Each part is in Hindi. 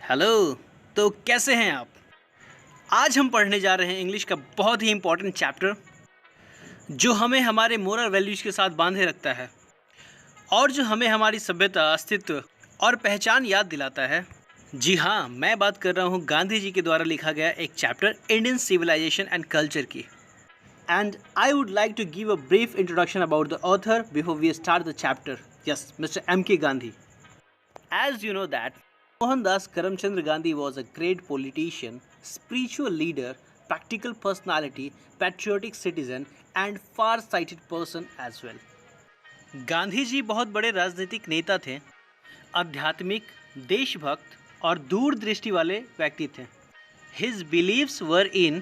हेलो। तो कैसे हैं आप? आज हम पढ़ने जा रहे हैं इंग्लिश का बहुत ही इम्पोर्टेंट चैप्टर जो हमें हमारे मोरल वैल्यूज़ के साथ बांधे रखता है और जो हमें हमारी सभ्यता, अस्तित्व और पहचान याद दिलाता है। जी हाँ, मैं बात कर रहा हूँ गांधी जी के द्वारा लिखा गया एक chapter Indian civilisation and culture की। And I would like to give a brief introduction about the author before we start the chapter. Yes, Mr. M.K. Gandhi. As you know that Mohandas Karamchandra Gandhi was a great politician, spiritual leader, practical personality, patriotic citizen and far-sighted person as well. Gandhi ji बहुत बड़े राजनीतिक नेता थे, आध्यात्मिक, देशभक्त और दूरदृष्टि वाले व्यक्ति थे। His beliefs were in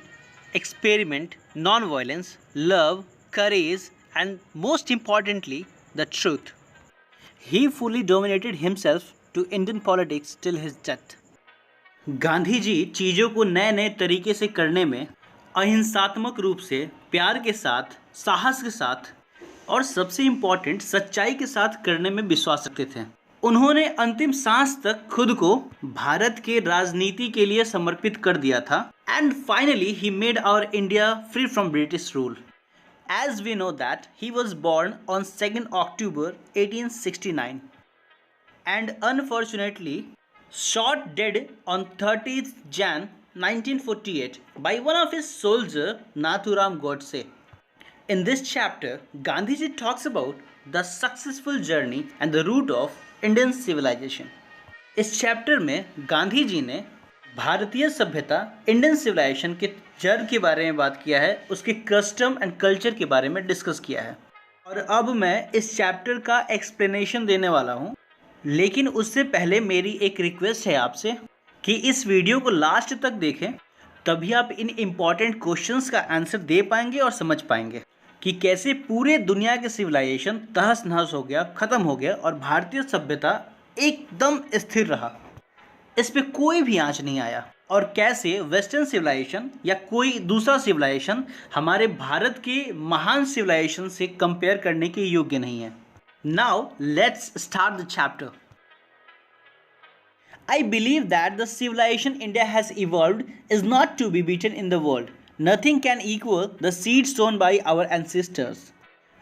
experiment, non-violence, love, courage and most importantly, the truth. He fully dominated himself to Indian politics till his death. Gandhi ji चीज़ों को नए नए तरीके से करने में अहिंसात्मक रूप से, प्यार के साथ, साहस के साथ और सबसे इम्पॉर्टेंट सच्चाई के साथ करने में विश्वास रखते थे। उन्होंने अंतिम सांस तक खुद को भारत के राजनीति के लिए समर्पित कर दिया था। And finally he made our India free from British rule. As we know that he was born on 2nd October 1869 and unfortunately shot dead on 30th Jan 1948 by one of his soldier Nathuram Godse. In this chapter, Gandhiji talks about the successful journey and the root of Indian civilization. इस चैप्टर में गांधी जी ने भारतीय सभ्यता, इंडियन सिविलाइजेशन के जड़ के बारे में बात किया है, उसके कस्टम एंड कल्चर के बारे में डिस्कस किया है। और अब मैं इस चैप्टर का एक्सप्लेनेशन देने वाला हूँ, लेकिन उससे पहले मेरी एक रिक्वेस्ट है आपसे कि इस वीडियो को लास्ट तक देखें, तभी आप इन इम्पॉर्टेंट क्वेश्चंस का आंसर दे पाएंगे और समझ पाएंगे कि कैसे पूरे दुनिया के सिविलाइजेशन तहस नहस हो गया, ख़त्म हो गया और भारतीय सभ्यता एकदम स्थिर रहा, इस पे कोई भी आंच नहीं आया, और कैसे वेस्टर्न सिविलाइजेशन या कोई दूसरा सिविलाइजेशन हमारे भारत के महान सिविलाइजेशन से कंपेयर करने के योग्य नहीं है। Now let's start the chapter. I believe that the civilization India has evolved is not to be beaten in the world. Nothing can equal the seed sown by our ancestors.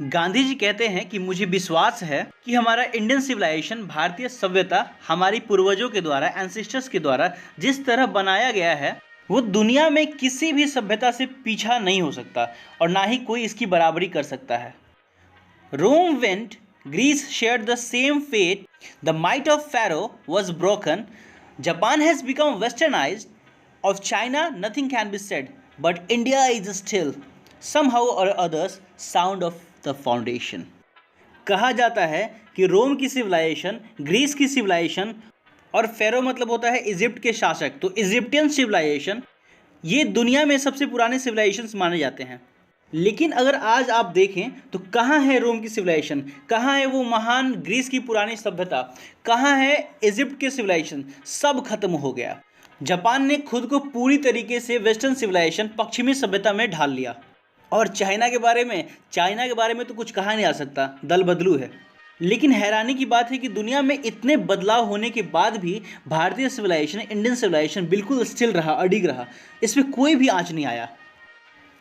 Gandhi ji कहते हैं कि मुझे विश्वास है कि हमारा इंडियन सिविलाइजेशन, भारतीय सभ्यता हमारी पूर्वजों के द्वारा, एंसेस्टर्स के द्वारा जिस तरह बनाया गया है, वो दुनिया में किसी भी सभ्यता से पीछा नहीं हो सकता और ना ही कोई इसकी बराबरी कर सकता है। Rome went, Greece shared the same fate, the might of Pharaoh was broken, Japan has become westernized, of China nothing can be said, but India is still somehow or others sound of the foundation. कहा जाता है कि रोम की सिविलाइजेशन, ग्रीस की सिविलाइजेशन और फेरो मतलब होता है इजिप्ट के शासक, तो इजिप्टियन सिविलाइजेशन ये दुनिया में सबसे पुराने सिविलाइजेशंस माने जाते हैं। लेकिन अगर आज आप देखें तो कहाँ है रोम की सिविलाइजेशन, कहाँ है वो महान ग्रीस की पुरानी सभ्यता, कहाँ है इजिप्ट के सिविलाइजेशन? सब खत्म हो गया। जापान ने खुद को पूरी तरीके से वेस्टर्न सिविलाइजेशन, पश्चिमी सभ्यता में ढाल लिया। और चाइना के बारे में तो कुछ कहा नहीं जा सकता, दल बदलू है। लेकिन हैरानी की बात है कि दुनिया में इतने बदलाव होने के बाद भी भारतीय सिविलाइजेशन, इंडियन सिविलाइजेशन बिल्कुल स्टिल रहा, अडिग रहा, इसमें कोई भी आंच नहीं आया।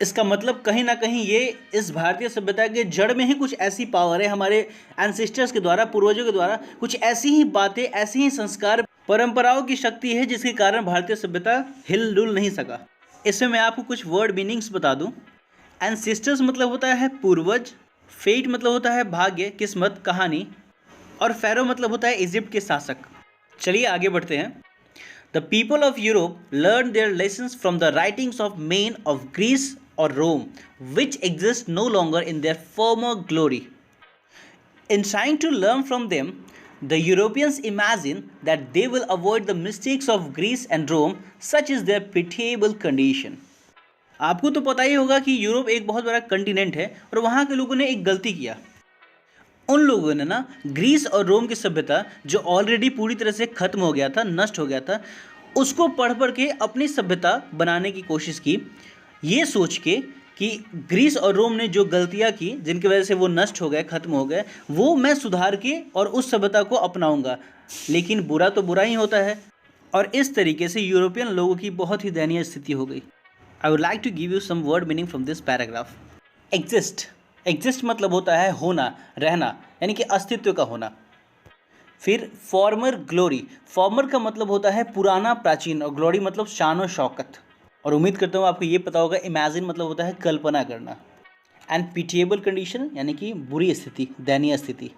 इसका मतलब कहीं ना कहीं ये इस भारतीय सभ्यता के जड़ में ही कुछ ऐसी पावर है, हमारे एंसेस्टर्स के द्वारा, पूर्वजों के द्वारा कुछ ऐसी ही बातें, ऐसी ही संस्कार, परंपराओं की शक्ति है जिसके कारण भारतीय सभ्यता हिल डुल नहीं सका। इसमें मैं आपको कुछ वर्ड मीनिंग्स बता दूँ। एंसेस्टर्स मतलब होता है पूर्वज, फेट मतलब होता है भाग्य, किस्मत, कहानी, और फेरो मतलब होता है इजिप्ट के शासक। चलिए आगे बढ़ते हैं। The people of Europe learn their lessons from the writings of men of Greece और Rome which exist no longer in their former glory. In trying to learn from them the Europeans imagine that they will avoid the mistakes of Greece and Rome, such is their pitiable condition. आपको तो पता ही होगा कि यूरोप एक बहुत बड़ा कंटिनेंट है और वहाँ के लोगों ने एक गलती किया। उन लोगों ने ना ग्रीस और रोम की सभ्यता जो ऑलरेडी पूरी तरह से खत्म हो गया था, नष्ट हो गया था, उसको पढ़ के अपनी सभ्यता बनाने की कोशिश की, ये सोच के कि ग्रीस और रोम ने जो गलतियाँ की, जिनकी वजह से वो नष्ट हो गए, ख़त्म हो गए, वो मैं सुधार के और उस सभ्यता को अपनाऊंगा। लेकिन बुरा तो बुरा ही होता है। और इस तरीके से यूरोपियन लोगों की बहुत ही दयनीय स्थिति हो गई। I would like to give you some word meaning from this paragraph. Exist, exist मतलब होता है होना, रहना, यानी कि अस्तित्व का होना। फिर फॉर्मर ग्लोरी, फॉर्मर का मतलब होता है पुराना, प्राचीन, और ग्लोरी मतलब शान और शौकत। और उम्मीद करता हूँ आपको ये पता होगा इमेजिन मतलब होता है कल्पना करना। एंड पिटिएबल कंडीशन यानी कि बुरी स्थिति, दयनीय स्थिति।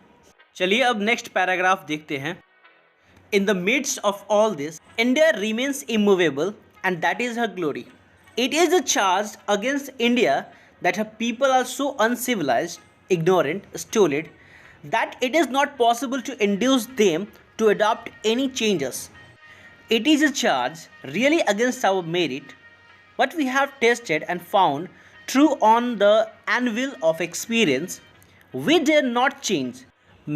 चलिए अब नेक्स्ट पैराग्राफ देखते हैं। In the midst of all this India remains immovable and that is her glory. It is a charge against India that her people are so uncivilized, ignorant, stolid, that it is not possible to induce them to adopt any changes. It is a charge really against our merit, what we have tested and found true on the anvil of experience. We dare not change.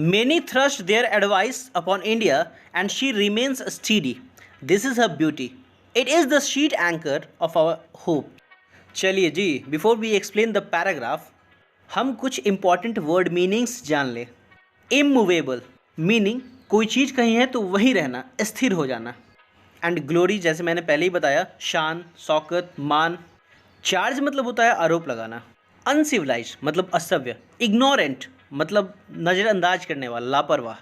Many thrust their advice upon India, and she remains steady. This is her beauty. It is the sheet anchor of our hope. चलिए जी, before we explain the paragraph हम कुछ इंपॉर्टेंट वर्ड मीनिंग्स जान लें। इमूवेबल मीनिंग कोई चीज़ कहीं है तो वहीं रहना, स्थिर हो जाना। एंड ग्लोरी जैसे मैंने पहले ही बताया, शान, शौकत, मान। चार्ज मतलब होता है आरोप लगाना। अनसिविलाइज मतलब असभ्य। इग्नोरेंट मतलब नज़रअंदाज करने वाला, लापरवाह।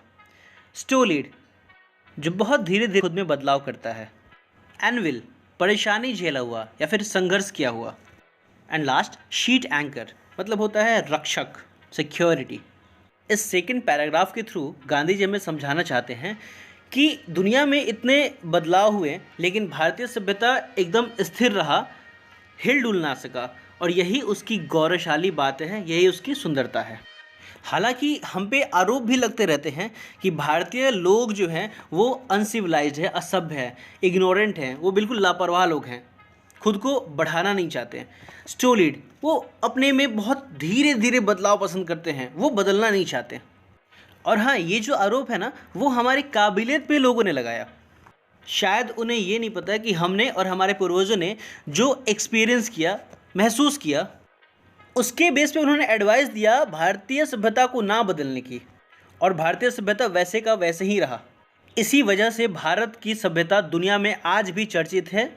स्टोलिड जो बहुत धीरे धीरे खुद में बदलाव करता है। एनविल परेशानी झेला हुआ या फिर संघर्ष किया हुआ। एंड लास्ट शीट एंकर मतलब होता है रक्षक, सिक्योरिटी। इस सेकंड पैराग्राफ के थ्रू गांधी जी हमें समझाना चाहते हैं कि दुनिया में इतने बदलाव हुए लेकिन भारतीय सभ्यता एकदम स्थिर रहा, हिल डुल ना सका, और यही उसकी गौरवशाली बात है, यही उसकी सुंदरता है। हालांकि हम पे आरोप भी लगते रहते हैं कि भारतीय लोग जो हैं वो अनसिविलाइज्ड है, असभ्य है, इग्नोरेंट हैं, वो बिल्कुल लापरवाह लोग हैं, खुद को बढ़ाना नहीं चाहते। स्टोलिड वो अपने में बहुत धीरे धीरे बदलाव पसंद करते हैं, वो बदलना नहीं चाहते। और हाँ, ये जो आरोप है ना वो हमारी काबिलियत पे लोगों ने लगाया। शायद उन्हें ये नहीं पता कि हमने और हमारे पूर्वजों ने जो एक्सपीरियंस किया, महसूस किया, उसके बेस पे उन्होंने एडवाइस दिया भारतीय सभ्यता को ना बदलने की, और भारतीय सभ्यता वैसे का वैसे ही रहा। इसी वजह से भारत की सभ्यता दुनिया में आज भी चर्चित है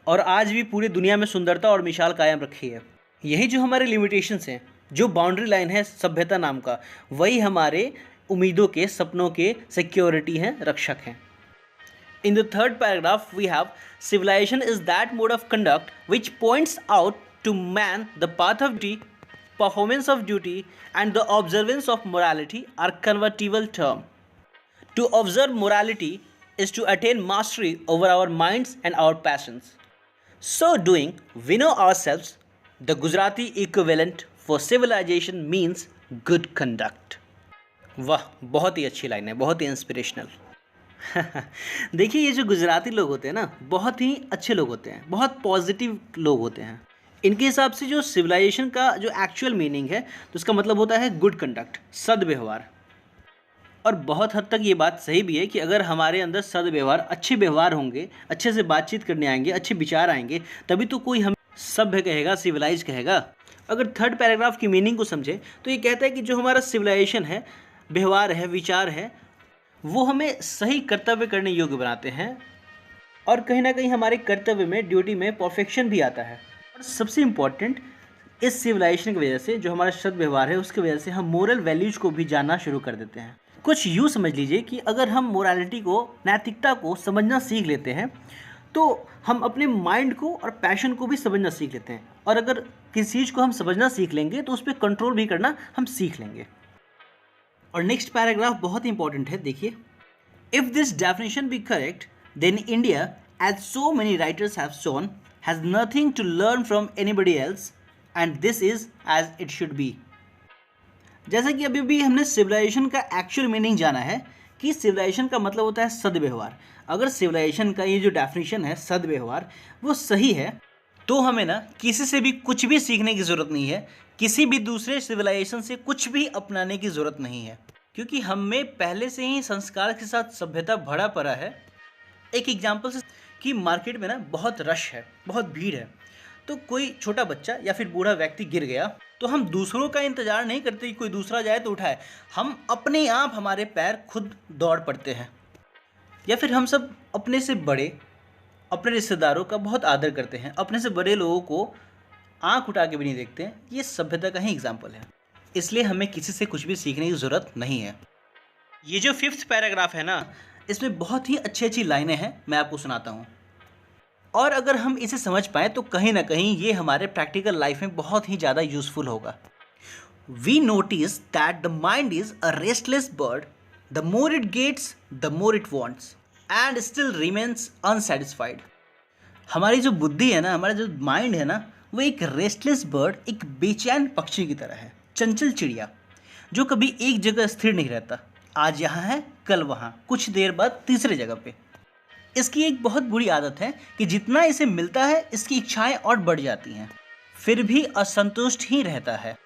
और आज भी पूरी दुनिया में सुंदरता और मिसाल कायम रखी है। यही जो हमारे लिमिटेशंस हैं, जो बाउंड्री लाइन है सभ्यता नाम का, वही हमारे उम्मीदों के, सपनों के सिक्योरिटी हैं, रक्षक हैं। In the third paragraph we have civilization is that mode of conduct which points out to man the path of duty, performance of duty and the observance of morality are convertible term. To observe morality is to attain mastery over our minds and our passions. So doing, we know ourselves. The Gujarati equivalent for civilization means good conduct. वाह, बहुत ही अच्छी लाइन है, बहुत ही इंस्पिरेशनल। देखिए ये जो गुजराती लोग होते हैं ना, बहुत ही अच्छे लोग होते हैं, बहुत पॉजिटिव लोग होते हैं। इनके हिसाब से जो सिविलाइजेशन का जो एक्चुअल मीनिंग है तो उसका मतलब होता है गुड कंडक्ट, सद्व्यवहार। और बहुत हद तक ये बात सही भी है कि अगर हमारे अंदर सद्व्यवहार, अच्छे व्यवहार होंगे, अच्छे से बातचीत करने आएंगे, अच्छे विचार आएंगे, तभी तो कोई हम सभ्य कहेगा, सिविलाइज कहेगा। अगर थर्ड पैराग्राफ की मीनिंग को समझे तो ये कहता है कि जो हमारा सिविलाइजेशन है, व्यवहार है, विचार है, वो हमें सही कर्तव्य करने योग्य बनाते हैं, और कहीं ना कहीं हमारे कर्तव्य में, ड्यूटी में परफेक्शन भी आता है। और सबसे इम्पॉर्टेंट, इस सिविलाइजेशन की वजह से, जो हमारा सद्व्यवहार है उसकी वजह से हम मोरल वैल्यूज़ को भी जानना शुरू कर देते हैं। कुछ यूँ समझ लीजिए कि अगर हम मोरालिटी को, नैतिकता को समझना सीख लेते हैं तो हम अपने माइंड को और पैशन को भी समझना सीख लेते हैं, और अगर किसी चीज़ को हम समझना सीख लेंगे तो उस पर कंट्रोल भी करना हम सीख लेंगे। और नेक्स्ट पैराग्राफ बहुत ही इंपॉर्टेंट है, देखिए। If this definition be correct then India, as so many writers have shown, has nothing to learn from anybody else, and this is as it should be. जैसा कि अभी भी हमने सिविलाइजेशन का एक्चुअल मीनिंग जाना है कि सिविलाइजेशन का मतलब होता है सद्व्यवहार। अगर सिविलाइजेशन का ये जो डेफिनेशन है सद्व्यवहार वो सही है तो हमें ना किसी से भी कुछ भी सीखने की ज़रूरत नहीं है, किसी भी दूसरे सिविलाइजेशन से कुछ भी अपनाने की ज़रूरत नहीं है, क्योंकि हम में पहले से ही संस्कार के साथ सभ्यता भरा पड़ा है। एक एग्जाम्पल से कि मार्केट में ना बहुत रश है, बहुत भीड़ है, तो कोई छोटा बच्चा या फिर बूढ़ा व्यक्ति गिर गया तो हम दूसरों का इंतज़ार नहीं करते कि कोई दूसरा जाए तो उठाए, हम अपने आप हमारे पैर खुद दौड़ पड़ते हैं। या फिर हम सब अपने से बड़े, अपने रिश्तेदारों का बहुत आदर करते हैं, अपने से बड़े लोगों को आंख उठा के भी नहीं देखते हैं। ये सभ्यता का ही एग्जाम्पल है। इसलिए हमें किसी से कुछ भी सीखने की ज़रूरत नहीं है। ये जो 5th पैराग्राफ है ना, इसमें बहुत ही अच्छी अच्छी लाइनें हैं, मैं आपको सुनाता हूँ। और अगर हम इसे समझ पाएँ तो कहीं ना कहीं ये हमारे प्रैक्टिकल लाइफ में बहुत ही ज़्यादा यूज़फुल होगा। We notice that the mind is a restless bird. The more it gets, the more it wants, and still remains unsatisfied. हमारी जो बुद्धि है ना, हमारा जो माइंड है ना, वो एक रेस्टलेस बर्ड, एक बेचैन पक्षी की तरह है, चंचल चिड़िया जो कभी एक जगह स्थिर नहीं रहता। आज यहाँ है, कल वहाँ, कुछ देर बाद तीसरे जगह पे। इसकी एक बहुत बुरी आदत है कि जितना इसे मिलता है, इसकी इच्छाएं और बढ़ जाती हैं, फिर भी असंतुष्ट ही रहता है।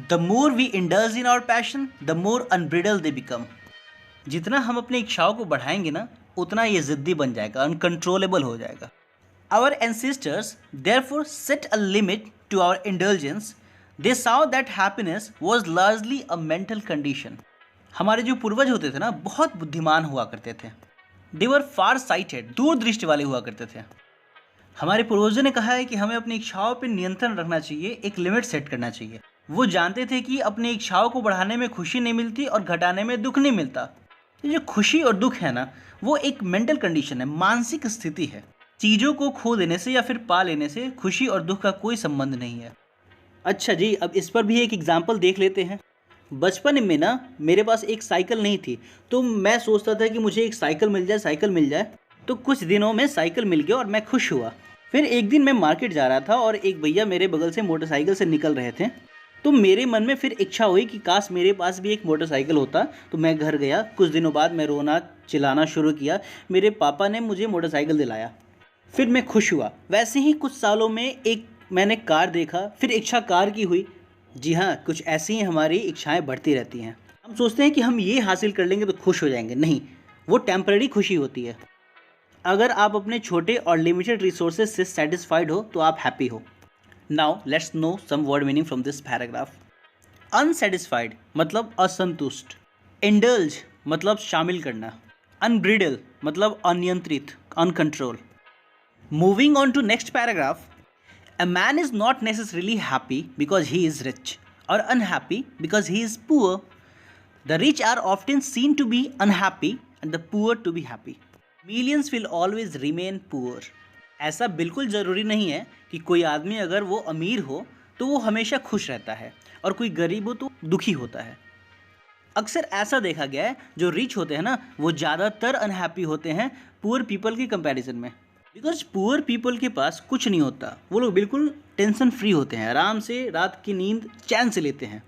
The more we indulge in our passion, the more unbridled they become. जितना हम अपनी इच्छाओं को बढ़ाएंगे ना, उतना ये जिद्दी बन जाएगा, अनकंट्रोलेबल हो जाएगा। Our ancestors therefore set a limit to our indulgence. They saw that happiness was largely a mental condition. हमारे जो पूर्वज होते थे ना, बहुत बुद्धिमान हुआ करते थे। They were far sighted, दूरदृष्टि वाले हुआ करते थे। हमारे पूर्वजों ने कहा है कि हमें अपनी इच्छाओं पर नियंत्रण रखना चाहिए, एक लिमिट सेट करना चाहिए। वो जानते थे कि अपनी इच्छाओं को बढ़ाने में खुशी नहीं मिलती और घटाने में दुख नहीं मिलता। ये जो खुशी और दुख है ना, वो एक मेंटल कंडीशन है, मानसिक स्थिति है। चीज़ों को खो देने से या फिर पा लेने से खुशी और दुख का कोई संबंध नहीं है। अच्छा जी, अब इस पर भी एक एग्जाम्पल देख लेते हैं। बचपन में ना मेरे पास एक साइकिल नहीं थी, तो मैं सोचता था कि मुझे एक साइकिल मिल जाए। तो कुछ दिनों में साइकिल मिल गया और मैं खुश हुआ। फिर एक दिन मैं मार्केट जा रहा था और एक भैया मेरे बगल से मोटरसाइकिल से निकल रहे थे। तो मेरे मन में फिर इच्छा हुई कि काश मेरे पास भी एक मोटरसाइकिल होता। तो मैं घर गया, कुछ दिनों बाद मैं रोना चिल्लाना शुरू किया। मेरे पापा ने मुझे मोटरसाइकिल दिलाया, फिर मैं खुश हुआ। वैसे ही कुछ सालों में एक मैंने कार देखा, फिर इच्छा कार की हुई। जी हाँ, कुछ ऐसी ही हमारी इच्छाएं बढ़ती रहती हैं। हम सोचते हैं कि हम ये हासिल कर लेंगे तो खुश हो जाएंगे। नहीं, वो टेम्पररी खुशी होती है। अगर आप अपने छोटे और लिमिटेड रिसोर्सेज से सेटिस्फाइड हो तो आप हैप्पी हो। Now let's know some word meaning from this paragraph. Unsatisfied मतलब असंतुष्ट, indulge मतलब शामिल करना, unbridle मतलब अनियंत्रित, uncontrol. Moving on to next paragraph. A man is not necessarily happy because he is rich or unhappy because he is poor. The rich are often seen to be unhappy and the poor to be happy. Millions will always remain poor. ऐसा बिल्कुल ज़रूरी नहीं है कि कोई आदमी अगर वो अमीर हो तो वो हमेशा खुश रहता है और कोई गरीब हो तो दुखी होता है। अक्सर ऐसा देखा गया है, जो रिच होते हैं ना, वो ज़्यादातर अनहैप्पी होते हैं पुअर पीपल के कंपैरिजन में। बिकॉज पुअर पीपल के पास कुछ नहीं होता, वो लोग बिल्कुल टेंशन फ्री होते हैं, आराम से रात की नींद चैन से लेते हैं।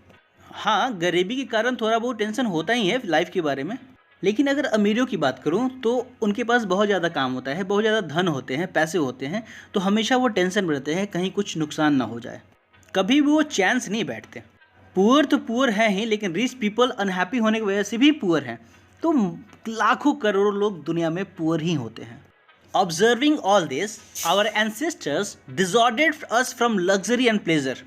हाँ, गरीबी के कारण थोड़ा बहुत टेंशन होता ही है लाइफ के बारे में, लेकिन अगर अमीरों की बात करूं तो उनके पास बहुत ज़्यादा काम होता है, बहुत ज़्यादा धन होते हैं, पैसे होते हैं, तो हमेशा वो टेंशन में रहते हैं कहीं कुछ नुकसान ना हो जाए। कभी भी वो चैन से नहीं बैठते। पुअर तो पुअर हैं ही, लेकिन रिच पीपल अनहैप्पी होने की वजह से भी पुअर हैं। तो लाखों करोड़ों लोग दुनिया में पुअर ही होते हैं। Observing all this, our ancestors disordered us from luxury and pleasure.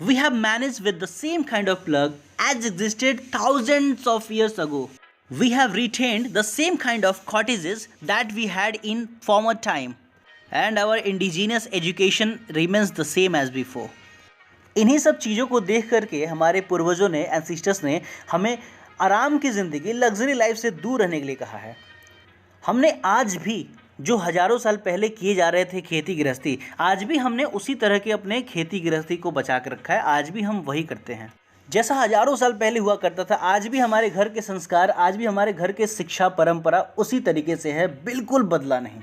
We have managed with the same kind of plug as existed thousands of years ago. We have retained the same kind of cottages that we had in former time, and our indigenous education remains the same as before. इन्हीं सब चीज़ों को देख करके हमारे पूर्वजों ने, एंसेस्टर्स ने हमें आराम की ज़िंदगी, लग्जरी लाइफ से दूर रहने के लिए कहा है। हमने आज भी जो हज़ारों साल पहले किए जा रहे थे खेती गृहस्थी, आज भी हमने उसी तरह के अपने खेती गृहस्थी को बचा कर रखा है। आज भी हम वही करते हैं जैसा हज़ारों साल पहले हुआ करता था। आज भी हमारे घर के संस्कार, आज भी हमारे घर के शिक्षा परंपरा उसी तरीके से है, बिल्कुल बदला नहीं।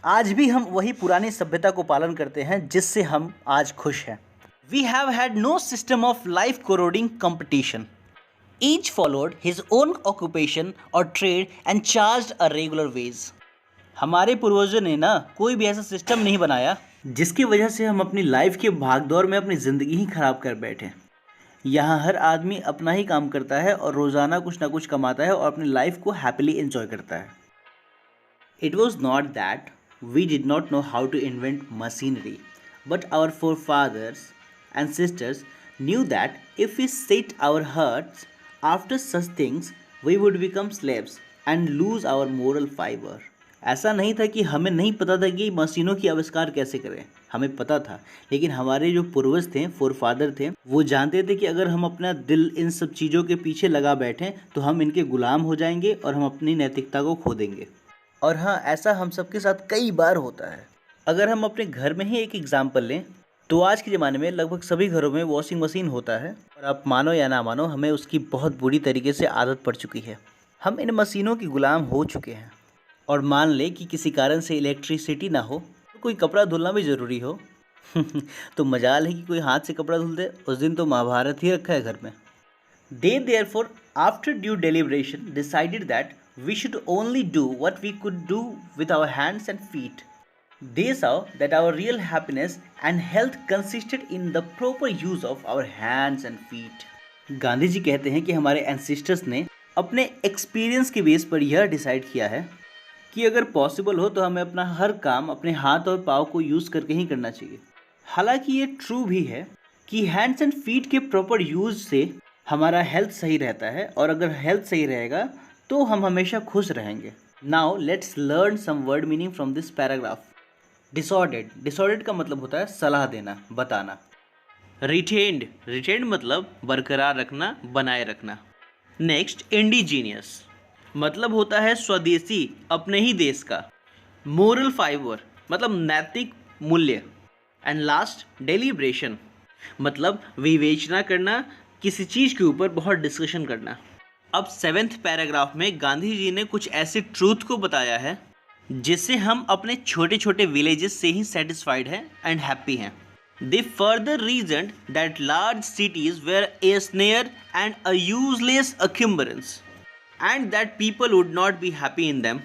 आज भी हम वही पुरानी सभ्यता को पालन करते हैं जिससे हम आज खुश हैं। We have had no system of life corroding competition. Each followed his own occupation और trade and charged a regular wage. हमारे पूर्वजों ने ना कोई भी ऐसा सिस्टम नहीं बनाया जिसकी वजह से हम अपनी लाइफ के भागदौड़ में अपनी ज़िंदगी ही ख़राब कर बैठे। यहाँ हर आदमी अपना ही काम करता है और रोज़ाना कुछ ना कुछ कमाता है और अपनी लाइफ को हैप्पीली एंजॉय करता है। It was not that we did not know how to invent machinery, but our forefathers and sisters knew that if we set our hearts after such things, we would become slaves and lose our moral fiber. ऐसा नहीं था कि हमें नहीं पता था कि मशीनों की आविष्कार कैसे करें, हमें पता था, लेकिन हमारे जो पूर्वज थे, फोरफादर थे, वो जानते थे कि अगर हम अपना दिल इन सब चीज़ों के पीछे लगा बैठें तो हम इनके गुलाम हो जाएंगे और हम अपनी नैतिकता को खो देंगे। और हाँ, ऐसा हम सबके साथ कई बार होता है। अगर हम अपने घर में ही एक एग्जाम्पल लें तो आज के ज़माने में लगभग सभी घरों में वॉशिंग मशीन होता है और आप मानो या ना मानो, हमें उसकी बहुत बुरी तरीके से आदत पड़ चुकी है। हम इन मशीनों के गुलाम हो चुके हैं। और मान ले कि किसी कारण से इलेक्ट्रिसिटी ना हो तो कोई कपड़ा धुलना भी ज़रूरी हो तो मजाल है कि कोई हाथ से कपड़ा धुल दे। उस दिन तो महाभारत ही रखा है घर में। They therefore, after due deliberation, decided that we should only do what we could do with our hands and feet. They saw that our real happiness and health consisted in the proper use of our hands and feet. Gandhi ji कहते हैं कि हमारे एंसेस्टर्स ने अपने एक्सपीरियंस के बेस पर यह डिसाइड किया है कि अगर पॉसिबल हो तो हमें अपना हर काम अपने हाथ और पाँव को यूज़ करके ही करना चाहिए। हालांकि ये ट्रू भी है कि हैंड्स एंड फीट के प्रॉपर यूज़ से हमारा हेल्थ सही रहता है और अगर हेल्थ सही रहेगा तो हम हमेशा खुश रहेंगे। Now let's learn some word meaning from this paragraph. Disordered, disordered का मतलब होता है सलाह देना, बताना। रिटेन्ड, रिटेन्ड मतलब बरकरार रखना, बनाए रखना। नेक्स्ट, इंडिजीनियस मतलब होता है स्वदेशी, अपने ही देश का। मोरल फाइबर मतलब नैतिक मूल्य। एंड लास्ट, डेलिब्रेशन मतलब विवेचना करना, किसी चीज़ के ऊपर बहुत डिस्कशन करना। अब 7th पैराग्राफ में गांधी जी ने कुछ ऐसे ट्रूथ को बताया है जिससे हम अपने छोटे छोटे विलेजेस से ही सेटिस्फाइड हैं एंड हैप्पी हैं। They further reasoned that large cities were a snare and a useless encumbrance and that people would not be happy in them,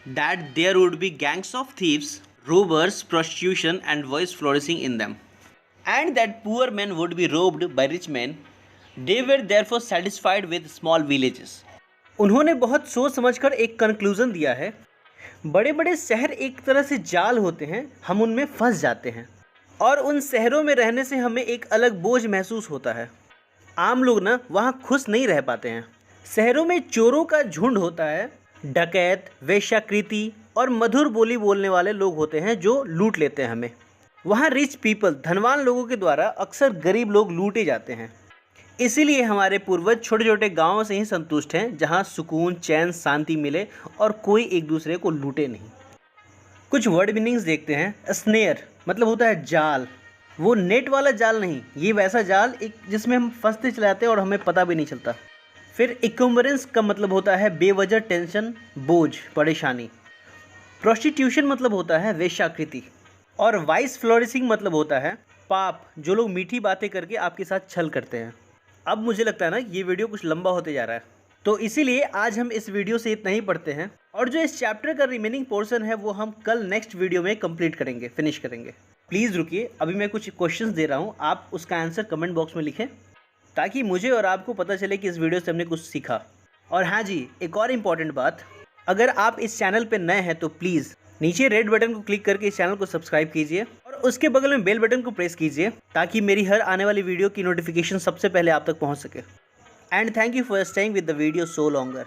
that there would be gangs of thieves, robbers, prostitution and vice flourishing in them, and that poor men would be robbed by rich men. They were therefore satisfied with small villages. उन्होंने बहुत सोच समझकर एक कंक्लूजन दिया है। बड़े बड़े शहर एक तरह से जाल होते हैं, हम उनमें फंस जाते हैं और उन शहरों में रहने से हमें एक अलग बोझ महसूस होता है। आम लोग ना वहाँ खुश नहीं रह पाते हैं। शहरों में चोरों का झुंड होता है, डकैत, वेश्याकृति और मधुर बोली बोलने वाले लोग होते हैं जो लूट लेते हैं हमें। वहाँ रिच पीपल, धनवान लोगों के द्वारा अक्सर गरीब लोग लूटे जाते हैं। इसीलिए हमारे पूर्वज छोटे छोटे गांवों से ही संतुष्ट हैं जहाँ सुकून, चैन, शांति मिले और कोई एक दूसरे को लूटे नहीं। कुछ वर्ड मीनिंग्स देखते हैं। स्नेयर मतलब होता है जाल, वो नेट वाला जाल नहीं, ये वैसा जाल एक जिसमें हम फंसते चले जाते हैं और हमें पता भी नहीं चलता। फिर इक्यूम्बरेंस का मतलब होता है बेवजह टेंशन, बोझ, परेशानी। प्रोस्टिट्यूशन मतलब होता है वेश्याकृति। और वाइस फ्लोरिशिंग मतलब होता है पाप, जो लोग मीठी बातें करके आपके साथ छल करते हैं। अब मुझे लगता है ना ये वीडियो कुछ लंबा होते जा रहा है, तो इसीलिए आज हम इस वीडियो से इतना ही पढ़ते हैं और जो इस चैप्टर का रिमेनिंग पोर्शन है वो हम कल नेक्स्ट वीडियो में कंप्लीट करेंगे, फिनिश करेंगे। प्लीज़ रुकिए, अभी मैं कुछ क्वेश्चंस दे रहा हूँ, आप उसका आंसर कमेंट बॉक्स में लिखें ताकि मुझे और आपको पता चले कि इस वीडियो से हमने कुछ सीखा। और हाँ जी, एक और इम्पॉर्टेंट बात, अगर आप इस चैनल पर नए हैं तो प्लीज़ नीचे रेड बटन को क्लिक करके इस चैनल को सब्सक्राइब कीजिए और उसके बगल में बेल बटन को प्रेस कीजिए ताकि मेरी हर आने वाली वीडियो की नोटिफिकेशन सबसे पहले आप तक पहुंच सके। And thank you for staying with the video so longer.